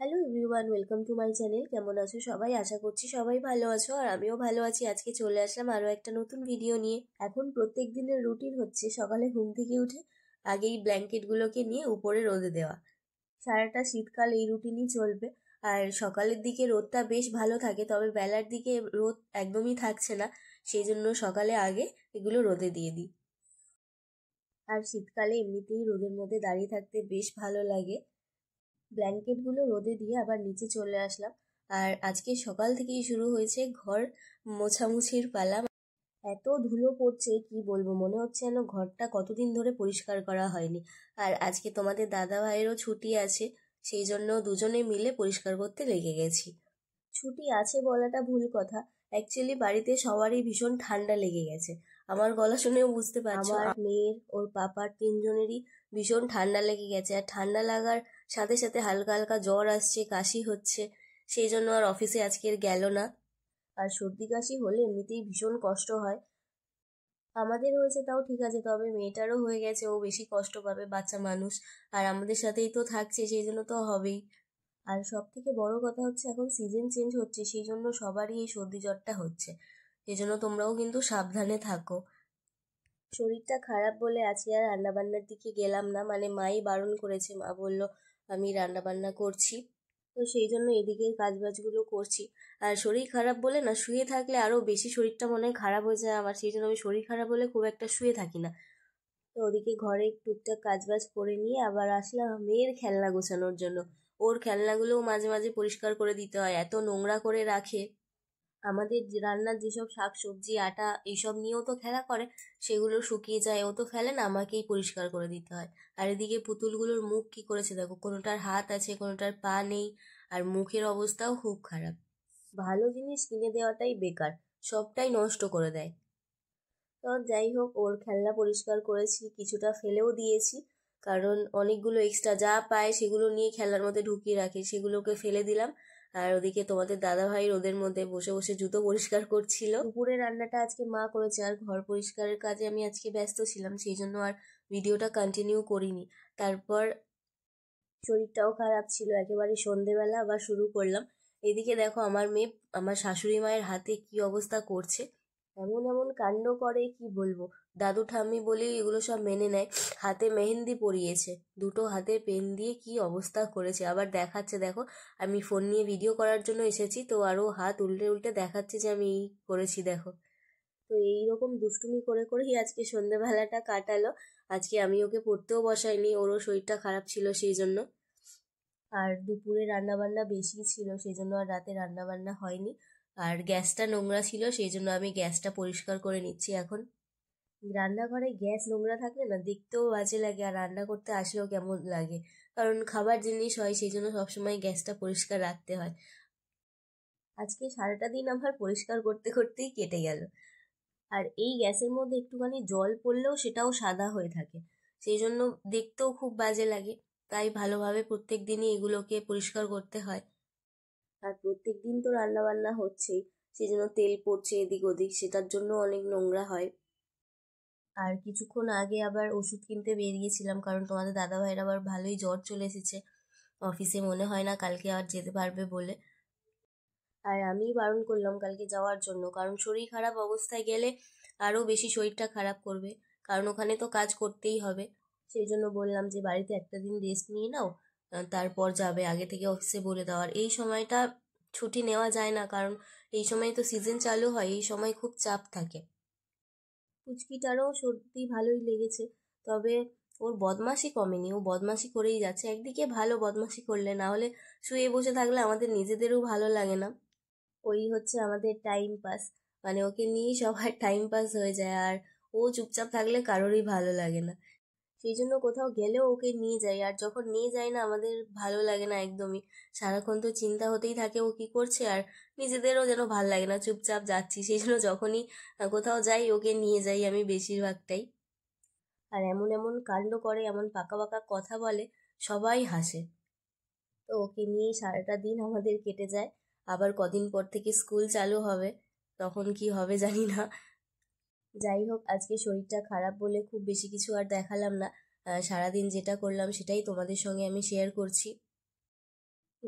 Hello everyone, welcome to my channel. কেমন আছো সবাই? আশা করছি সবাই ভালো আছো, আর আমিও ভালো আছি। আজকে চলে আসলাম আরও একটা নতুন ভিডিও নিয়ে। এখন প্রত্যেক দিনের রুটিন হচ্ছে সকালে ঘুম থেকে উঠে আগেই ব্ল্যাঙ্কেটগুলোকে নিয়ে উপরে রোদে দেওয়া। সারাটা শীতকাল এই রুটিনই চলবে। আর সকালের দিকে রোদটা বেশ ভালো থাকে, তবে বেলার দিকে রোদ একদমই থাকছে না, সেই জন্য সকালে আগে এগুলো রোদে দিয়ে দিই। আর শীতকালে এমনিতেই রোদের মধ্যে দাঁড়িয়ে থাকতে বেশ ভালো লাগে। ব্ল্যাঙ্কেটগুলো রোদে দিয়ে আবার নিচে চলে আসলাম। আর আজকে সকাল থেকেই শুরু হয়েছে ঘর মোছামুছির পালা। এত ধুলো পড়ছে কি বলবো, মনে হচ্ছে যেন ঘরটা কতদিন ধরে পরিষ্কার করা হয়নি। আর আজকে তোমাদের দাদা ভাইয়েরও ছুটি আছে, সেই জন্য দুজনে মিলে পরিষ্কার করতে লেগে গেছি। ছুটি আছে বলাটা ভুল কথা, অ্যাকচুয়ালি বাড়িতে সবারই ভীষণ ঠান্ডা লেগে গেছে। আমার গলা শুনেও বুঝতে পারছো, আমার মেয়ের, ওর পাপার, তিনজনেরই ভীষণ ঠান্ডা লেগে গেছে। আর ঠান্ডা লাগার সাথে সাথে হালকা হালকা জ্বর আসছে, কাশি হচ্ছে, সেই জন্য আর অফিসে আজকের গেল না। আর সর্দি কাশি হলে এমনিতেই ভীষণ কষ্ট হয়। আমাদের হয়েছে তাও ঠিক আছে, তবে মেয়েটারও হয়ে গেছে, ও বেশি কষ্ট পাবে, বাচ্চা মানুষ। আর আমাদের সাথেই তো থাকছে, সেই জন্য তো হবেই। আর সব থেকে বড় কথা হচ্ছে এখন সিজন চেঞ্জ হচ্ছে, সেই জন্য সবারই এই সর্দি জ্বরটা হচ্ছে। সেই জন্য তোমরাও কিন্তু সাবধানে থাকো। শরীরটা খারাপ বলে আজকে আর রান্নাবান্নার দিকে গেলাম না, মানে মাই বারণ করেছে। মা বলল আমি রান্নাবান্না করছি, তো সেই জন্য এদিকে কাজবাজগুলো করছি। আর শরীর খারাপ বলে না, শুয়ে থাকলে আরও বেশি শরীরটা মনে হয় খারাপ হয়ে যায় আমার, সেই জন্য আমি শরীর খারাপ হলে খুব একটা শুয়ে থাকি না। তো ওদিকে ঘরে টুকটাক কাজবাজ করে নিয়ে আবার আসলাম মেয়ের খেলনা গোছানোর জন্য। ওর খেলনাগুলোও মাঝে মাঝে পরিষ্কার করে দিতে হয়, এত নোংরা করে রাখে। আমাদের রান্নার যেসব শাক সবজি আটা এইসব নিয়েও তো খেলা করে, সেগুলো শুকিয়ে যায়, ও তো ফেলে না, আমাকেই পরিষ্কার করে দিতে হয়। আর এদিকে পুতুলগুলোর মুখ কি করেছে দেখো, কোনোটার হাত আছে কোনোটার পা নেই, আর মুখের অবস্থাও খুব খারাপ। ভালো জিনিস কিনে দেওয়াটাই বেকার, সবটাই নষ্ট করে দেয়। তো যাই হোক, ওর খেলনা পরিষ্কার করেছি, কিছুটা ফেলেও দিয়েছি, কারণ অনেকগুলো এক্সট্রা যা পায় সেগুলো নিয়ে খেলার মধ্যে ঢুকিয়ে রাখে, সেগুলোকে ফেলে দিলাম। আর ওদিকে তোমাদের দাদা ভাই রোদের মধ্যে বসে বসে জুতো পরিষ্কার করছিল। দুপুরে রান্নাটা আজকে মা করেছে, আর ঘর পরিষ্কারের কাজে আমি আজকে ব্যস্ত ছিলাম, সেই জন্য আর ভিডিওটা কন্টিনিউ করিনি। তারপর শরীরটাও খারাপ ছিল, একেবারে সন্ধেবেলা আবার শুরু করলাম। এদিকে দেখো আমার মেয়ে আমার শাশুড়ি মায়ের হাতে কি অবস্থা করছে, এমন এমন কাণ্ড করে কি বলবো। দাদু ঠাম্মি বলেই এগুলো সব মেনে নেয়। হাতে মেহেন্দি পরিয়েছে, দুটো হাতে পেন দিয়ে কি অবস্থা করেছে, আবার দেখাচ্ছে দেখো। আমি ফোন নিয়ে ভিডিও করার জন্য এসেছি, তো আরও হাত উল্টে উল্টে দেখাচ্ছে যে আমি এই করেছি দেখো। তো এইরকম দুষ্টুমি করে করেই আজকে সন্ধ্যেবেলাটা কাটালো। আজকে আমি ওকে পড়তেও বসাইনি, ওরও শরীরটা খারাপ ছিল সেই জন্য। আর দুপুরে রান্নাবান্না বেশি ছিল, সেই জন্য আর রাতে রান্নাবান্না হয়নি। আর গ্যাসটা নোংরা ছিল, সেই জন্য আমি গ্যাসটা পরিষ্কার করে নিচ্ছি এখন। রান্নাঘরে গ্যাস নোংরা থাকলে না দেখতেও বাজে লাগে, আর রান্না করতে আসলেও কেমন লাগে, কারণ খাবার জিনিস হয়, সেই জন্য সবসময় গ্যাসটা পরিষ্কার রাখতে হয়। আজকে সারাটা দিন আমার পরিষ্কার করতে করতেই কেটে গেল। আর এই গ্যাসের মধ্যে একটুখানি জল পড়লেও সেটাও সাদা হয়ে থাকে, সেই জন্য দেখতেও খুব বাজে লাগে। তাই ভালোভাবে প্রত্যেক দিনই এগুলোকে পরিষ্কার করতে হয়। আর প্রত্যেক দিন তো রান্না বান্না হচ্ছেই, সেই জন্য তেল পড়ছে এদিক ওদিক, সেটার জন্য অনেক নোংরা হয়। আর কিছুক্ষণ আগে আবার ওষুধ কিনতে বেরিয়েছিলাম, কারণ তোমাদের দাদা ভাইয়ের আবার ভালোই জ্বর চলে এসেছে, অফিসে মনে হয় না কালকে আর যেতে পারবে বলে। আর আমি বারণ করলাম কালকে যাওয়ার জন্য, কারণ শরীর খারাপ অবস্থায় গেলে আরও বেশি শরীরটা খারাপ করবে, কারণ ওখানে তো কাজ করতেই হবে। সেই জন্য বললাম যে বাড়িতে একটা দিন রেস্ট নিয়ে নাও, তারপর যাবে, আগে থেকে অফিসে বলে দেওয়ার। এই সময়টা ছুটি নেওয়া যায় না, কারণ এই সময় তো সিজন চালু হয়, এই সময় খুব চাপ থাকে। পুচকিটারও সর্দি ভালোই লেগেছে, তবে ওর বদমাশি কমেনি, ও বদমাশি করেই যাচ্ছে। একদিকে ভালো বদমাশি করলে, না হলে শুয়ে বসে থাকলে আমাদের নিজেদেরও ভালো লাগে না। ওই হচ্ছে আমাদের টাইম পাস, মানে ওকে নিয়েই সবার টাইম পাস হয়ে যায়। আর ও চুপচাপ থাকলে কারোরই ভালো লাগে না, সেই জন্য কোথাও গেলেও ওকে নিয়ে যাই। আর যখন নিয়ে যাই না, আমাদের ভালো লাগে না একদমই, সারাক্ষণ তো চিন্তা হতেই থাকে ও কি করছে, আর নিজেদেরও যেন ভাল লাগে না, চুপচাপ যাচ্ছি। সেই জন্য যখনই কোথাও যাই ওকে নিয়ে যাই আমি বেশিরভাগটাই। আর এমন এমন কাণ্ড করে, এমন পাকা পাকা কথা বলে, সবাই হাসে। তো ওকে নিয়েই সারাটা দিন আমাদের কেটে যায়। আবার কদিন পর থেকে স্কুল চালু হবে, তখন কি হবে জানি না। যাই হোক, আজকে শরীরটা খারাপ বলে খুব বেশি কিছু আর দেখালাম না, সারাদিন যেটা করলাম সেটাই তোমাদের সঙ্গে আমি শেয়ার করছি।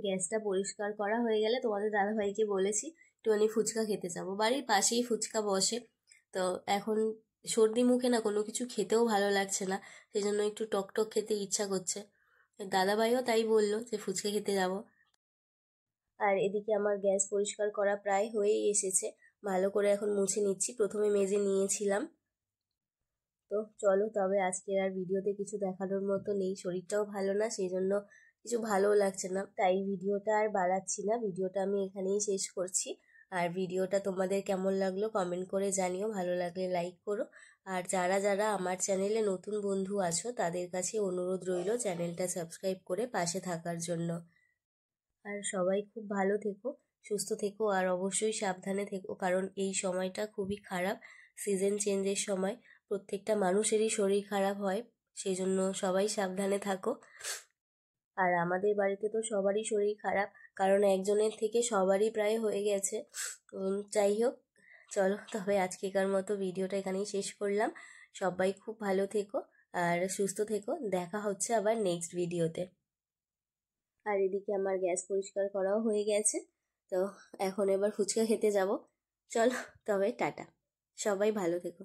গ্যাসটা পরিষ্কার করা হয়ে গেলে তোমাদের দাদাভাইকে বলেছি একটুখানি ফুচকা খেতে যাবো, বাড়ির পাশেই ফুচকা বসে। তো এখন সর্দি মুখে না কোনো কিছু খেতেও ভালো লাগছে না, সেই জন্য একটু টক টক খেতে ইচ্ছা করছে। দাদাভাইও তাই বললো যে ফুচকা খেতে যাব। আর এদিকে আমার গ্যাস পরিষ্কার করা প্রায় হয়েই এসেছে, ভালো করে এখন মুছে নিচ্ছি, প্রথমে মেজে নিয়েছিলাম। তো চলো তবে আজকের আর ভিডিওতে কিছু দেখানোর মতো নেই, শরীরটাও ভালো না, সেই জন্য কিছু ভালো লাগছে না, তাই ভিডিওটা আর বাড়াচ্ছি না, ভিডিওটা আমি এখানেই শেষ করছি। আর ভিডিওটা তোমাদের কেমন লাগলো কমেন্ট করে জানিও, ভালো লাগলে লাইক করো। আর যারা যারা আমার চ্যানেলে নতুন বন্ধু আছো তাদের কাছে অনুরোধ রইল চ্যানেলটা সাবস্ক্রাইব করে পাশে থাকার জন্য। আর সবাই খুব ভালো থেকো, সুস্থ থেকো, আর অবশ্যই সাবধানে থেকো, কারণ এই সময়টা খুবই খারাপ, সিজন চেঞ্জের সময় প্রত্যেকটা মানুষেরই শরীর খারাপ হয়, সেই জন্য সবাই সাবধানে থাকো। আর আমাদের বাড়িতে তো সবারই শরীর খারাপ, কারণ একজনের থেকে সবারই প্রায় হয়ে গেছে। যাই হোক, চলো তবে আজকেকার মতো ভিডিওটা এখানেই শেষ করলাম। সবাই খুব ভালো থেকো আর সুস্থ থেকো, দেখা হচ্ছে আবার নেক্সট ভিডিওতে। আর এদিকে আমার গ্যাস পরিষ্কার করাও হয়ে গেছে, তো এখন এবার ফুচকা খেতে যাব। চলো তবে টাটা, সবাই ভালো থেকো।